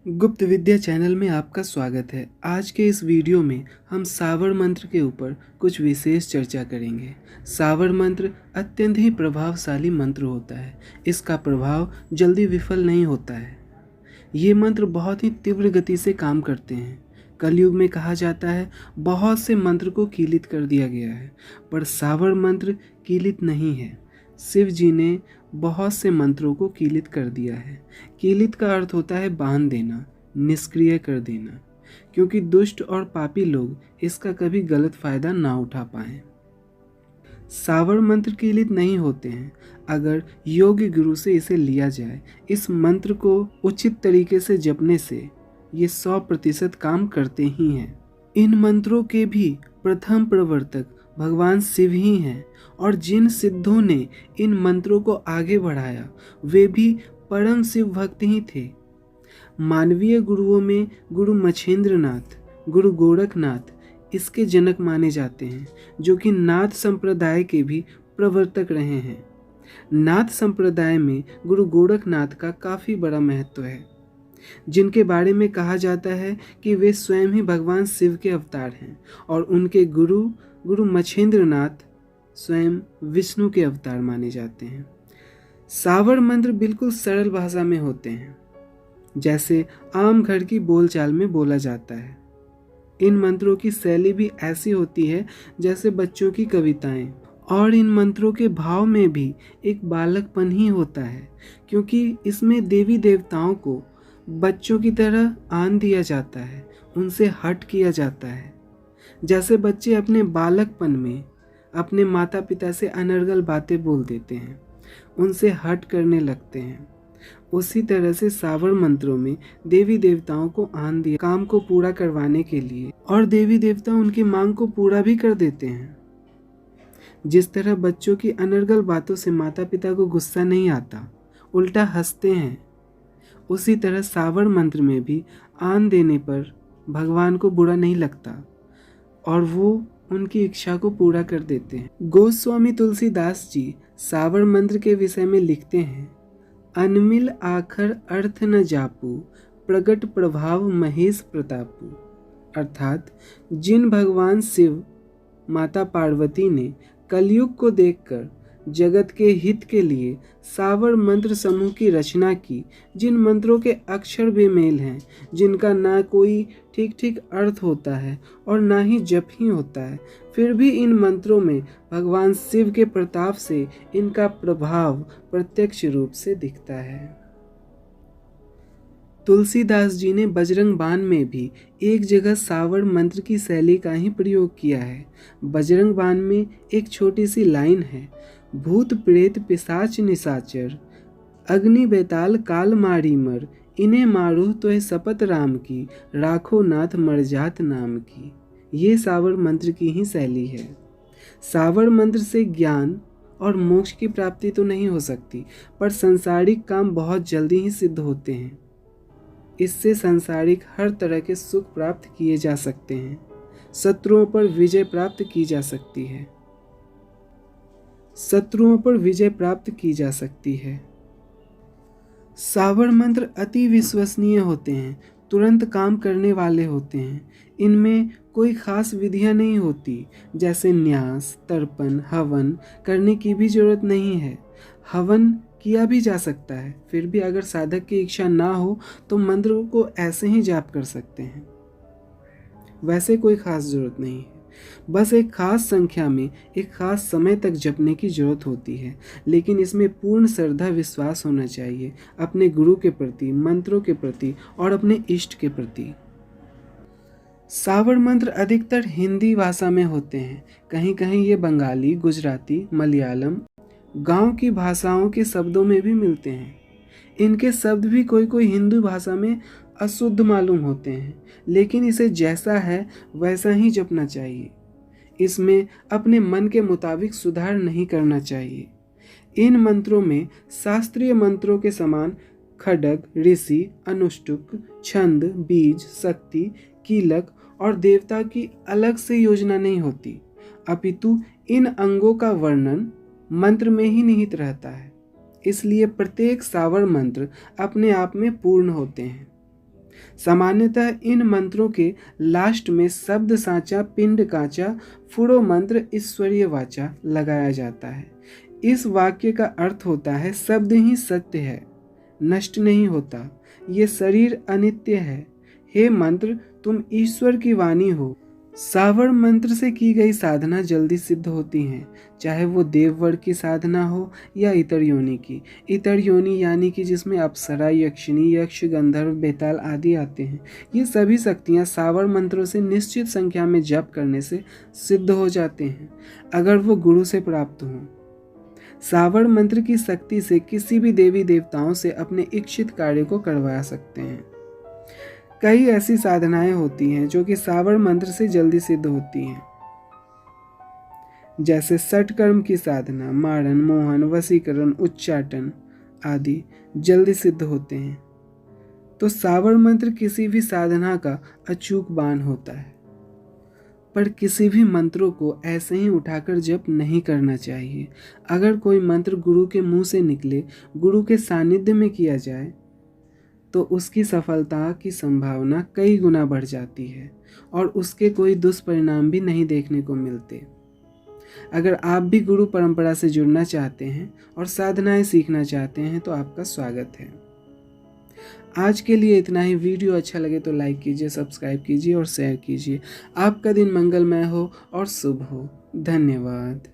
गुप्त विद्या चैनल में आपका स्वागत है। आज के इस वीडियो में हम सावर मंत्र के ऊपर कुछ विशेष चर्चा करेंगे। सावर मंत्र अत्यंत ही प्रभावशाली मंत्र होता है। इसका प्रभाव जल्दी विफल नहीं होता है। ये मंत्र बहुत ही तीव्र गति से काम करते हैं। कलयुग में कहा जाता है बहुत से मंत्र को कीलित कर दिया गया है, पर सावर मंत्र कीलित नहीं है। शिव जी ने बहुत से मंत्रों को कीलित कर दिया है। कीलित का अर्थ होता है बांध देना, निष्क्रिय कर देना, क्योंकि दुष्ट और पापी लोग इसका कभी गलत फायदा ना उठा पाएं। सावर मंत्र कीलित नहीं होते हैं अगर योग्य गुरु से इसे लिया जाए। इस मंत्र को उचित तरीके से जपने से ये 100% काम करते ही हैं। इन मंत्रों के भी प्रथम प्रवर्तक भगवान शिव ही हैं, और जिन सिद्धों ने इन मंत्रों को आगे बढ़ाया वे भी परम शिव भक्त ही थे। मानवीय गुरुओं में गुरु मच्छिंद्रनाथ, गुरु गोरखनाथ इसके जनक माने जाते हैं, जो कि नाथ संप्रदाय के भी प्रवर्तक रहे हैं। नाथ संप्रदाय में गुरु गोरखनाथ का काफ़ी बड़ा महत्व है, जिनके बारे में कहा जाता है कि वे स्वयं ही भगवान शिव के अवतार हैं, और उनके गुरु मच्छिंद्रनाथ स्वयं विष्णु के अवतार माने जाते हैं। सावर मंत्र बिल्कुल सरल भाषा में होते हैं, जैसे आम घर की बोलचाल में बोला जाता है। इन मंत्रों की शैली भी ऐसी होती है जैसे बच्चों की कविताएं, और इन मंत्रों के भाव में भी एक बालकपन ही होता है, क्योंकि इसमें देवी देवताओं को बच्चों की तरह आन दिया जाता है, उनसे हट किया जाता है। जैसे बच्चे अपने बालकपन में अपने माता पिता से अनर्गल बातें बोल देते हैं, उनसे हट करने लगते हैं, उसी तरह से सावर मंत्रों में देवी देवताओं को आन दिया काम को पूरा करवाने के लिए, और देवी देवता उनकी मांग को पूरा भी कर देते हैं। जिस तरह बच्चों की अनर्गल बातों से माता पिता को गुस्सा नहीं आता, उल्टा हंसते हैं, उसी तरह सावर मंत्र में भी आन देने पर भगवान को बुरा नहीं लगता और वो उनकी इच्छा को पूरा कर देते हैं। गोस्वामी तुलसीदास जी सावर मंत्र के विषय में लिखते हैं, अनमिल आखर अर्थ न जापू, प्रगट प्रभाव महेश प्रतापू। अर्थात जिन भगवान शिव माता पार्वती ने कलयुग को देखकर जगत के हित के लिए सावर मंत्र समूह की रचना की, जिन मंत्रों के अक्षर बेमेल हैं, जिनका ना कोई ठीक ठीक अर्थ होता है और ना ही जप ही होता है, फिर भी इन मंत्रों में भगवान शिव के प्रताप से इनका प्रभाव प्रत्यक्ष रूप से दिखता है। तुलसीदास जी ने बजरंग बाण में भी एक जगह सावर मंत्र की शैली का ही प्रयोग किया है। बजरंग बाण में एक छोटी सी लाइन है, भूत प्रेत पिशाच निशाचर, अग्नि बेताल काल मारी मर, इन्हें मारो तो है शपथ राम की, राखो नाथ मरजात नाम की। ये सावर मंत्र की ही शैली है। सावर मंत्र से ज्ञान और मोक्ष की प्राप्ति तो नहीं हो सकती, पर संसारिक काम बहुत जल्दी ही सिद्ध होते हैं। इससे संसारिक हर तरह के सुख प्राप्त किए जा सकते हैं, शत्रुओं पर विजय प्राप्त की जा सकती है। सावर मंत्र अति विश्वसनीय होते हैं, तुरंत काम करने वाले होते हैं। इनमें कोई खास विधियां नहीं होती, जैसे न्यास, तर्पण, हवन करने की भी जरूरत नहीं है। हवन किया भी जा सकता है, फिर भी अगर साधक की इच्छा ना हो तो मंत्र को ऐसे ही जाप कर सकते हैं। वैसे कोई खास जरूरत नहीं है, बस एक खास संख्या में एक खास समय तक जपने की जरूरत होती है, लेकिन इसमें पूर्ण श्रद्धा विश्वास होना चाहिए अपने गुरु के प्रति, मंत्रों के प्रति और अपने इष्ट के प्रति। सावर मंत्र अधिकतर हिंदी भाषा में होते हैं, कहीं कहीं ये बंगाली, गुजराती, मलयालम, गांव की भाषाओं के शब्दों में भी मिलते हैं। इनके शब्द भी कोई कोई हिंदू भाषा में अशुद्ध मालूम होते हैं, लेकिन इसे जैसा है वैसा ही जपना चाहिए। इसमें अपने मन के मुताबिक सुधार नहीं करना चाहिए। इन मंत्रों में शास्त्रीय मंत्रों के समान खड्ग, ऋषि, अनुष्टुप, छंद, बीज, शक्ति, कीलक और देवता की अलग से योजना नहीं होती, अपितु इन अंगों का वर्णन मंत्र में ही निहित रहता है। इसलिए प्रत्येक सावर मंत्र अपने आप में पूर्ण होते हैं। सामान्यतः इन मंत्रों के लास्ट में शब्द साचा पिंड काचा फुड़ो मंत्र ईश्वरीय वाचा लगाया जाता है। इस वाक्य का अर्थ होता है शब्द ही सत्य है, नष्ट नहीं होता, ये शरीर अनित्य है। हे मंत्र, तुम ईश्वर की वाणी हो। सावर मंत्र से की गई साधना जल्दी सिद्ध होती हैं, चाहे वो देववर की साधना हो या इतर योनि की। इतर योनि यानी कि जिसमें अप्सरा, यक्षिणी, यक्ष, गंधर्व, बेताल आदि आते हैं। ये सभी शक्तियाँ सावर मंत्रों से निश्चित संख्या में जप करने से सिद्ध हो जाते हैं, अगर वो गुरु से प्राप्त हों। सावर मंत्र की शक्ति से किसी भी देवी देवताओं से अपने इच्छित कार्य को करवा सकते हैं। कई ऐसी साधनाएं होती हैं जो कि सावर मंत्र से जल्दी सिद्ध होती हैं, जैसे षटकर्म की साधना, मारण, मोहन, वशीकरण, उच्चाटन आदि जल्दी सिद्ध होते हैं। तो सावर मंत्र किसी भी साधना का अचूक बाण होता है, पर किसी भी मंत्रों को ऐसे ही उठाकर जप नहीं करना चाहिए। अगर कोई मंत्र गुरु के मुंह से निकले, गुरु के सानिध्य में किया जाए, तो उसकी सफलता की संभावना कई गुना बढ़ जाती है और उसके कोई दुष्परिणाम भी नहीं देखने को मिलते। अगर आप भी गुरु परंपरा से जुड़ना चाहते हैं और साधनाएं सीखना चाहते हैं तो आपका स्वागत है। आज के लिए इतना ही। वीडियो अच्छा लगे तो लाइक कीजिए, सब्सक्राइब कीजिए और शेयर कीजिए। आपका दिन मंगलमय हो और शुभ हो। धन्यवाद।